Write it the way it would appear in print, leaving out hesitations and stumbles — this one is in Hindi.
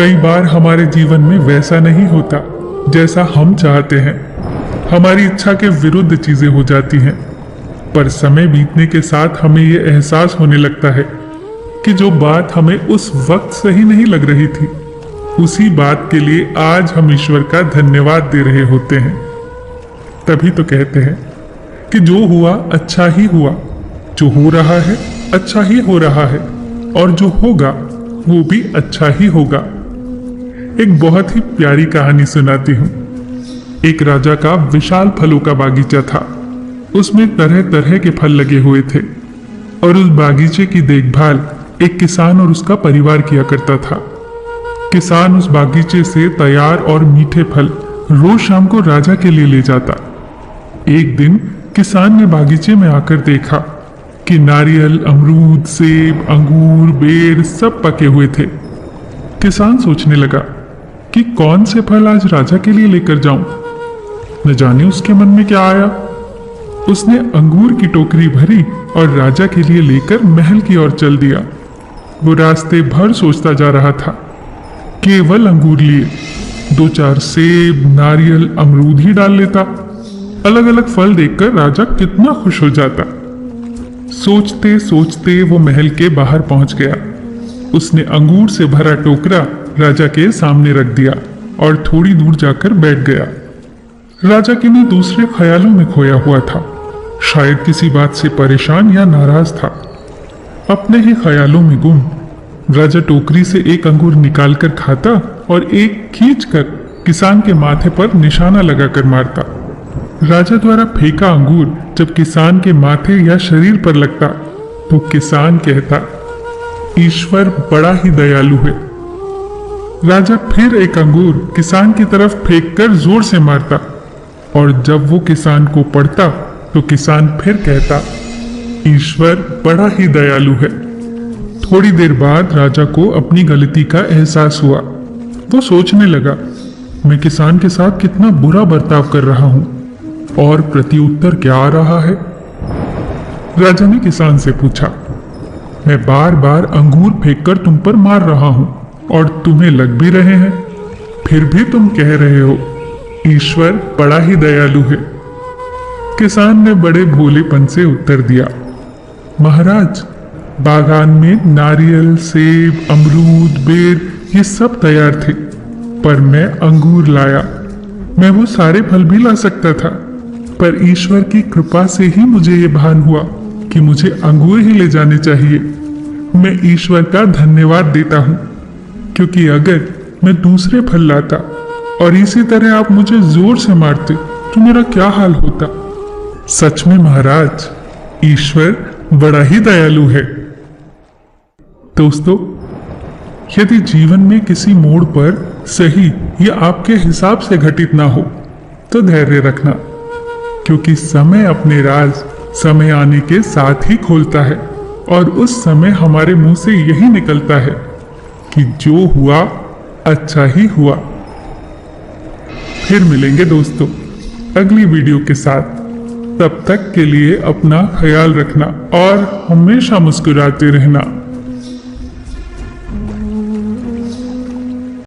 कई बार हमारे जीवन में वैसा नहीं होता जैसा हम चाहते हैं। हमारी इच्छा के विरुद्ध चीजें हो जाती हैं। पर समय बीतने के साथ हमें यह एहसास होने लगता है कि जो बात हमें उस वक्त सही नहीं लग रही थी, उसी बात के लिए आज हम ईश्वर का धन्यवाद दे रहे होते हैं। तभी तो कहते हैं कि जो हुआ अच्छा ही हुआ, जो हो रहा है अच्छा ही हो रहा है, और जो होगा वो भी अच्छा ही होगा। एक बहुत ही प्यारी कहानी सुनाती हूँ। एक राजा का विशाल फलों का बागीचा था। उसमें तरह तरह के फल लगे हुए थे और उस बागीचे की देखभाल एक किसान और उसका परिवार किया करता था। किसान उस बागीचे से तैयार और मीठे फल रोज शाम को राजा के लिए ले जाता। एक दिन किसान ने बागीचे में आकर देखा कि नारियल, अमरूद, सेब, अंगूर, बेर सब पके हुए थे। किसान सोचने लगा कि कौन से फल आज राजा के लिए लेकर जाऊं। न जाने उसके मन में क्या आया। उसने अंगूर की टोकरी भरी और राजा के लिए लेकर महल की ओर चल दिया। वो रास्ते भर सोचता जा रहा था। केवल अंगूर लिए 2-4 सेब, नारियल, अमरूद ही डाल लेता। अलग अलग फल देखकर राजा कितना खुश हो जाता। सोचते सोचते वो महल के बाहर पहुंच गया। उसने अंगूर से भरा टोकरा राजा के सामने रख दिया और थोड़ी दूर जाकर बैठ गया। राजा किन्हीं दूसरे ख्यालों में खोया हुआ था। शायद किसी बात से परेशान या नाराज था। अपने ही ख्यालों में गुम राजा टोकरी से एक अंगूर निकालकर खाता और एक खींचकर किसान के माथे पर निशाना लगाकर मारता। राजा द्वारा फेंका अंगूर जब किसान के माथे या शरीर पर लगता तो किसान कहता, ईश्वर बड़ा ही दयालु है। राजा फिर एक अंगूर किसान की तरफ फेंककर जोर से मारता और जब वो किसान को पड़ता तो किसान फिर कहता, ईश्वर बड़ा ही दयालु है। थोड़ी देर बाद राजा को अपनी गलती का एहसास हुआ। वो सोचने लगा, मैं किसान के साथ कितना बुरा बर्ताव कर रहा हूं और प्रत्युत्तर क्या आ रहा है। राजा ने किसान से पूछा, मैं बार बार अंगूर फेंककर तुम पर मार रहा हूं और तुम्हें लग भी रहे हैं, फिर भी तुम कह रहे हो ईश्वर बड़ा ही दयालु है। किसान ने बड़े भोलेपन से उत्तर दिया, महाराज, बागान में नारियल, सेब, अमरूद, बेर ये सब तैयार थे, पर मैं अंगूर लाया। मैं वो सारे फल भी ला सकता था, पर ईश्वर की कृपा से ही मुझे ये भान हुआ कि मुझे अंगूर ही ले जाने चाहिए। मैं ईश्वर का धन्यवाद देता हूँ, क्योंकि अगर मैं दूसरे फल लाता और इसी तरह आप मुझे जोर से मारते तो मेरा क्या हाल होता। सच में महाराज, ईश्वर बड़ा ही दयालु है। दोस्तों, यदि जीवन में किसी मोड़ पर सही या आपके हिसाब से घटित ना हो तो धैर्य रखना, क्योंकि समय अपने राज समय आने के साथ ही खोलता है और उस समय हमारे मुंह से यही निकलता है कि जो हुआ अच्छा ही हुआ। फिर मिलेंगे दोस्तों अगली वीडियो के साथ। तब तक के लिए अपना ख्याल रखना और हमेशा मुस्कुराते रहना।